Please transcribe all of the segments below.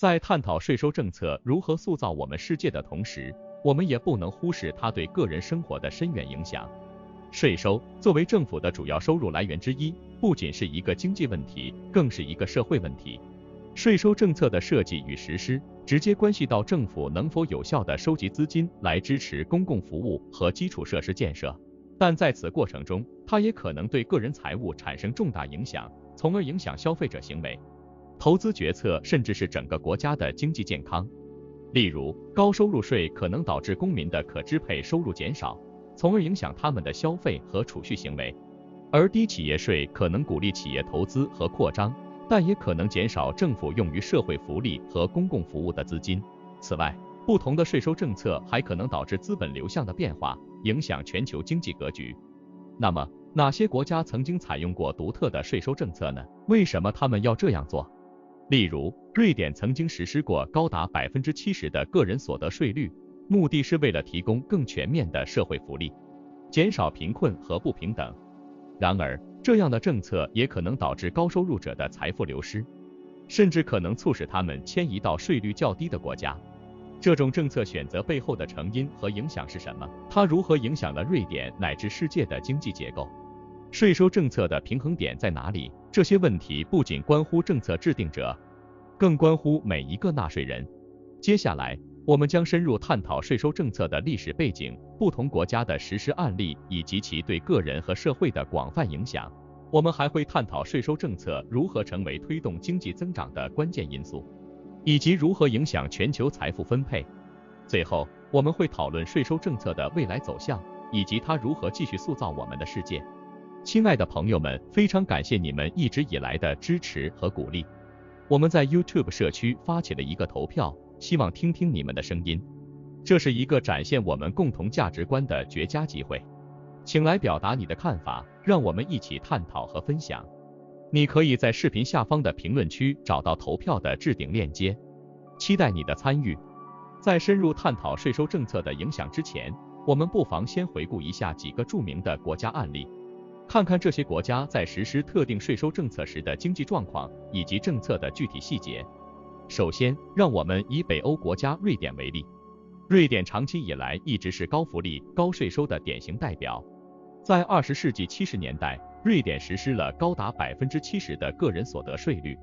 在探讨税收政策如何塑造我们世界的同时，我们也不能忽视它对个人生活的深远影响。税收作为政府的主要收入来源之一，不仅是一个经济问题，更是一个社会问题。税收政策的设计与实施，直接关系到政府能否有效地收集资金来支持公共服务和基础设施建设。但在此过程中，它也可能对个人财务产生重大影响，从而影响消费者行为、投资决策，甚至是整个国家的经济健康。例如，高收入税可能导致公民的可支配收入减少，从而影响他们的消费和储蓄行为；而低企业税可能鼓励企业投资和扩张，但也可能减少政府用于社会福利和公共服务的资金。此外，不同的税收政策还可能导致资本流向的变化，影响全球经济格局。那么，哪些国家曾经采用过独特的税收政策呢？为什么他们要这样做？例如，瑞典曾经实施过高达70%的个人所得税率，目的是为了提供更全面的社会福利，减少贫困和不平等。然而，这样的政策也可能导致高收入者的财富流失，甚至可能促使他们迁移到税率较低的国家。这种政策选择背后的成因和影响是什么？它如何影响了瑞典乃至世界的经济结构？税收政策的平衡点在哪里？这些问题不仅关乎政策制定者，更关乎每一个纳税人。接下来，我们将深入探讨税收政策的历史背景、不同国家的实施案例以及其对个人和社会的广泛影响。我们还会探讨税收政策如何成为推动经济增长的关键因素，以及如何影响全球财富分配。最后，我们会讨论税收政策的未来走向，以及它如何继续塑造我们的世界。亲爱的朋友们，非常感谢你们一直以来的支持和鼓励。我们在 YouTube 社区发起了一个投票，希望听听你们的声音。这是一个展现我们共同价值观的绝佳机会。请来表达你的看法，让我们一起探讨和分享。你可以在视频下方的评论区找到投票的置顶链接，期待你的参与。在深入探讨税收政策的影响之前，我们不妨先回顾一下几个著名的国家案例，看看这些国家在实施特定税收政策时的经济状况以及政策的具体细节。首先，让我们以北欧国家瑞典为例。瑞典长期以来一直是高福利、高税收的典型代表。在20世纪70年代，瑞典实施了高达70%的个人所得税率。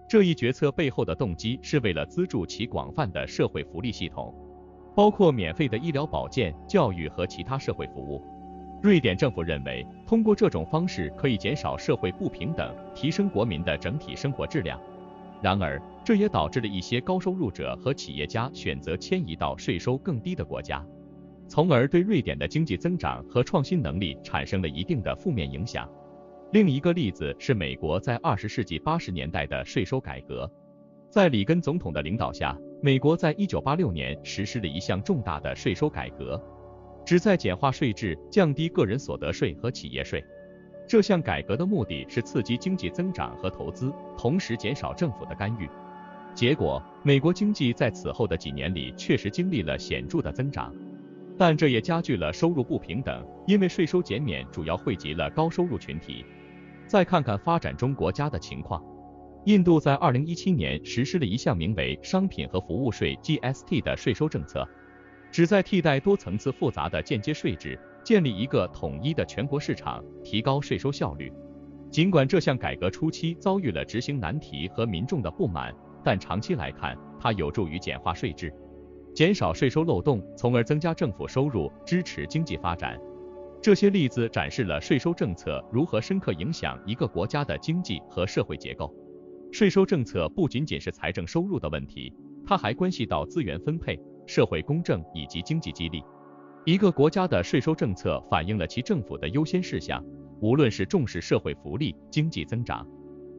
这一决策背后的动机是为了资助其广泛的社会福利系统，包括免费的医疗保健、教育和其他社会服务。瑞典政府认为，通过这种方式可以减少社会不平等，提升国民的整体生活质量。然而，这也导致了一些高收入者和企业家选择迁移到税收更低的国家，从而对瑞典的经济增长和创新能力产生了一定的负面影响。另一个例子是美国在20世纪80年代的税收改革。在里根总统的领导下，美国在1986年实施了一项重大的税收改革，旨在简化税制，降低个人所得税和企业税。这项改革的目的是刺激经济增长和投资，同时减少政府的干预。结果，美国经济在此后的几年里确实经历了显著的增长，但这也加剧了收入不平等，因为税收减免主要惠及了高收入群体。再看看发展中国家的情况，印度在2017年实施了一项名为商品和服务税 GST 的税收政策，旨在替代多层次复杂的间接税制，建立一个统一的全国市场，提高税收效率。尽管这项改革初期遭遇了执行难题和民众的不满，但长期来看，它有助于简化税制，减少税收漏洞，从而增加政府收入，支持经济发展。这些例子展示了税收政策如何深刻影响一个国家的经济和社会结构。税收政策不仅仅是财政收入的问题，它还关系到资源分配、社会公正以及经济激励。一个国家的税收政策反映了其政府的优先事项，无论是重视社会福利、经济增长，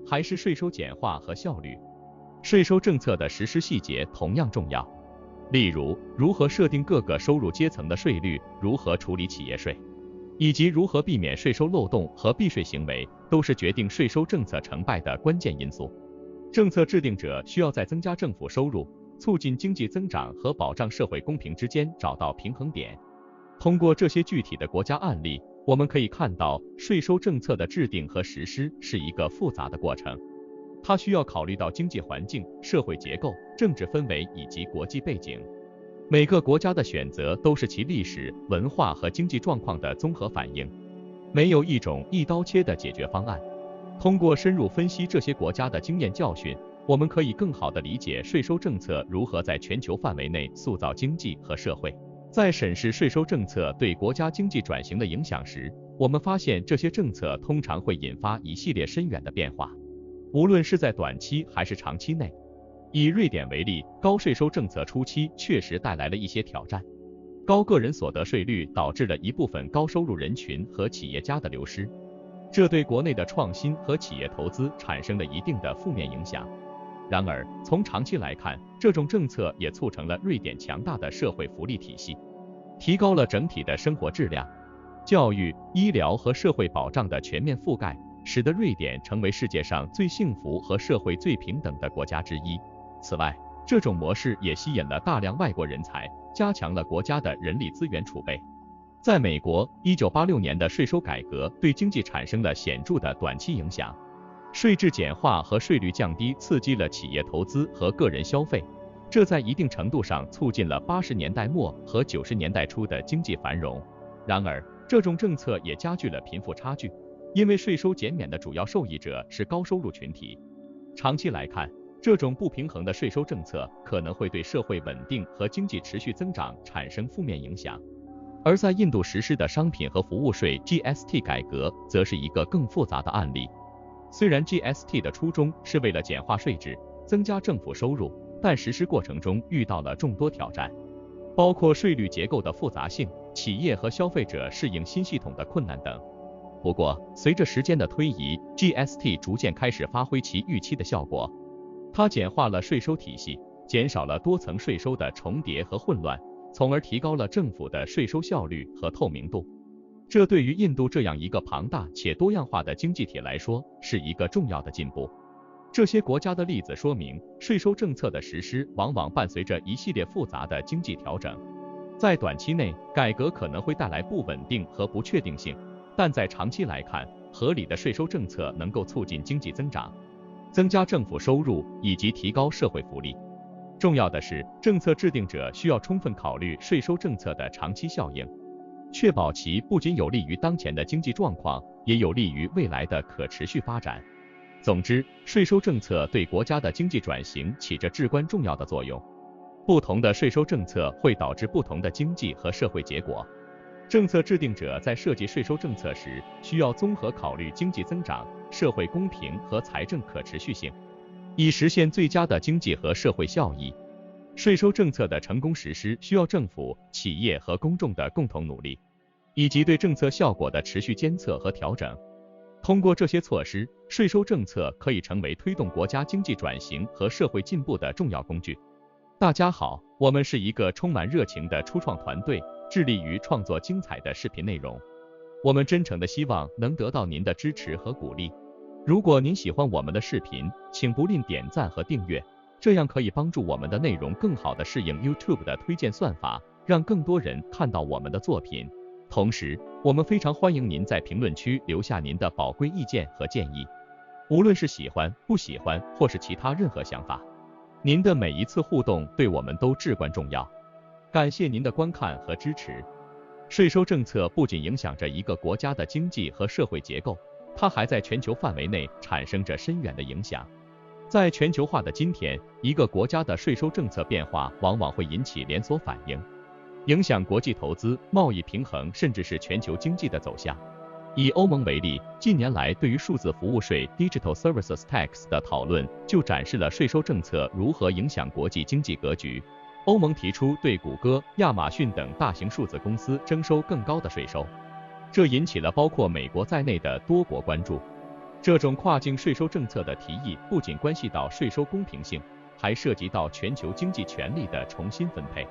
还是税收简化和效率。税收政策的实施细节同样重要，例如如何设定各个收入阶层的税率，如何处理企业税，以及如何避免税收漏洞和避税行为，都是决定税收政策成败的关键因素。政策制定者需要在增加政府收入、促进经济增长和保障社会公平之间找到平衡点。通过这些具体的国家案例，我们可以看到税收政策的制定和实施是一个复杂的过程。它需要考虑到经济环境、社会结构、政治氛围以及国际背景。每个国家的选择都是其历史、文化和经济状况的综合反应，没有一种一刀切的解决方案。通过深入分析这些国家的经验教训，我们可以更好地理解税收政策如何在全球范围内塑造经济和社会。在审视税收政策对国家经济转型的影响时，我们发现这些政策通常会引发一系列深远的变化，无论是在短期还是长期内。以瑞典为例，高税收政策初期确实带来了一些挑战。高个人所得税率导致了一部分高收入人群和企业家的流失，这对国内的创新和企业投资产生了一定的负面影响。然而，从长期来看，这种政策也促成了瑞典强大的社会福利体系，提高了整体的生活质量。教育、医疗和社会保障的全面覆盖，使得瑞典成为世界上最幸福和社会最平等的国家之一。此外，这种模式也吸引了大量外国人才，加强了国家的人力资源储备。在美国，1986年的税收改革对经济产生了显著的短期影响，税制简化和税率降低刺激了企业投资和个人消费，这在一定程度上促进了80年代末和90年代初的经济繁荣。然而，这种政策也加剧了贫富差距，因为税收减免的主要受益者是高收入群体。长期来看，这种不平衡的税收政策可能会对社会稳定和经济持续增长产生负面影响。而在印度实施的商品和服务税 GST 改革则是一个更复杂的案例。虽然 GST 的初衷是为了简化税制，增加政府收入，但实施过程中遇到了众多挑战，包括税率结构的复杂性、企业和消费者适应新系统的困难等。不过，随着时间的推移， GST 逐渐开始发挥其预期的效果。它简化了税收体系，减少了多层税收的重叠和混乱，从而提高了政府的税收效率和透明度。这对于印度这样一个庞大且多样化的经济体来说，是一个重要的进步。这些国家的例子说明，税收政策的实施往往伴随着一系列复杂的经济调整。在短期内，改革可能会带来不稳定和不确定性，但在长期来看，合理的税收政策能够促进经济增长，增加政府收入以及提高社会福利。重要的是，政策制定者需要充分考虑税收政策的长期效应，确保其不仅有利于当前的经济状况，也有利于未来的可持续发展。总之，税收政策对国家的经济转型起着至关重要的作用。不同的税收政策会导致不同的经济和社会结果。政策制定者在设计税收政策时，需要综合考虑经济增长、社会公平和财政可持续性，以实现最佳的经济和社会效益。税收政策的成功实施需要政府、企业和公众的共同努力，以及对政策效果的持续监测和调整。通过这些措施，税收政策可以成为推动国家经济转型和社会进步的重要工具。大家好，我们是一个充满热情的初创团队，致力于创作精彩的视频内容。我们真诚地希望能得到您的支持和鼓励。如果您喜欢我们的视频，请不吝点赞和订阅，这样可以帮助我们的内容更好地适应 YouTube 的推荐算法，让更多人看到我们的作品。同时，我们非常欢迎您在评论区留下您的宝贵意见和建议，无论是喜欢、不喜欢，或是其他任何想法。您的每一次互动对我们都至关重要。感谢您的观看和支持。税收政策不仅影响着一个国家的经济和社会结构，它还在全球范围内产生着深远的影响。在全球化的今天，一个国家的税收政策变化往往会引起连锁反应，影响国际投资、贸易平衡，甚至是全球经济的走向。以欧盟为例，近年来对于数字服务税 Digital Services Tax 的讨论就展示了税收政策如何影响国际经济格局。欧盟提出对谷歌、亚马逊等大型数字公司征收更高的税收，这引起了包括美国在内的多国关注。这种跨境税收政策的提议不仅关系到税收公平性，还涉及到全球经济权力的重新分配。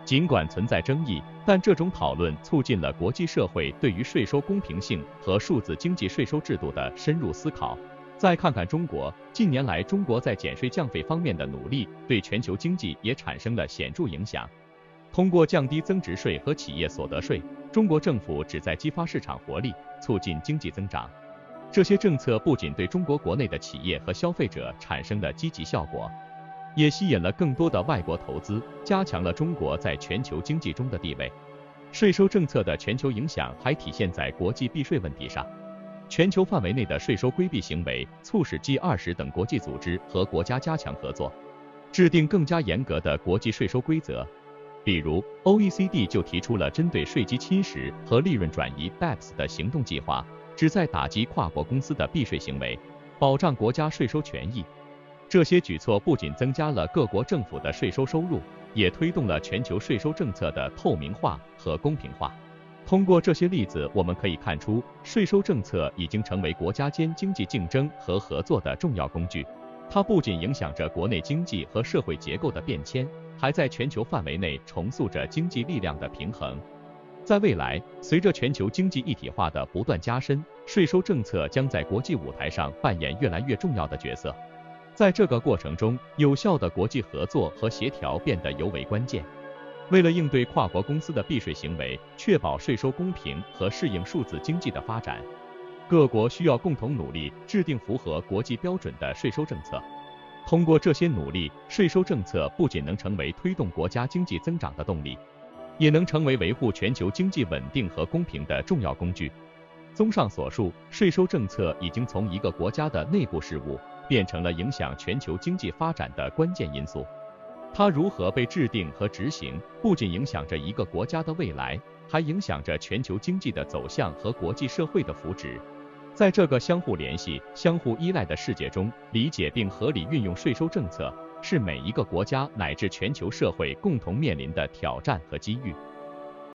尽管存在争议，但这种讨论促进了国际社会对于税收公平性和数字经济税收制度的深入思考。再看看中国，近年来中国在减税降费方面的努力，对全球经济也产生了显著影响。通过降低增值税和企业所得税，中国政府旨在激发市场活力，促进经济增长。这些政策不仅对中国国内的企业和消费者产生了积极效果，也吸引了更多的外国投资，加强了中国在全球经济中的地位。税收政策的全球影响还体现在国际避税问题上。全球范围内的税收规避行为促使 G20 等国际组织和国家加强合作，制定更加严格的国际税收规则。比如 OECD 就提出了针对税基侵蚀和利润转移 BEPS 的行动计划，旨在打击跨国公司的避税行为，保障国家税收权益。这些举措不仅增加了各国政府的税收收入，也推动了全球税收政策的透明化和公平化。通过这些例子，我们可以看出，税收政策已经成为国家间经济竞争和合作的重要工具。它不仅影响着国内经济和社会结构的变迁，还在全球范围内重塑着经济力量的平衡。在未来，随着全球经济一体化的不断加深，税收政策将在国际舞台上扮演越来越重要的角色。在这个过程中，有效的国际合作和协调变得尤为关键。为了应对跨国公司的避税行为，确保税收公平和适应数字经济的发展，各国需要共同努力，制定符合国际标准的税收政策。通过这些努力，税收政策不仅能成为推动国家经济增长的动力，也能成为维护全球经济稳定和公平的重要工具。综上所述，税收政策已经从一个国家的内部事务，变成了影响全球经济发展的关键因素。它如何被制定和执行，不仅影响着一个国家的未来，还影响着全球经济的走向和国际社会的福祉。在这个相互联系、相互依赖的世界中，理解并合理运用税收政策，是每一个国家乃至全球社会共同面临的挑战和机遇。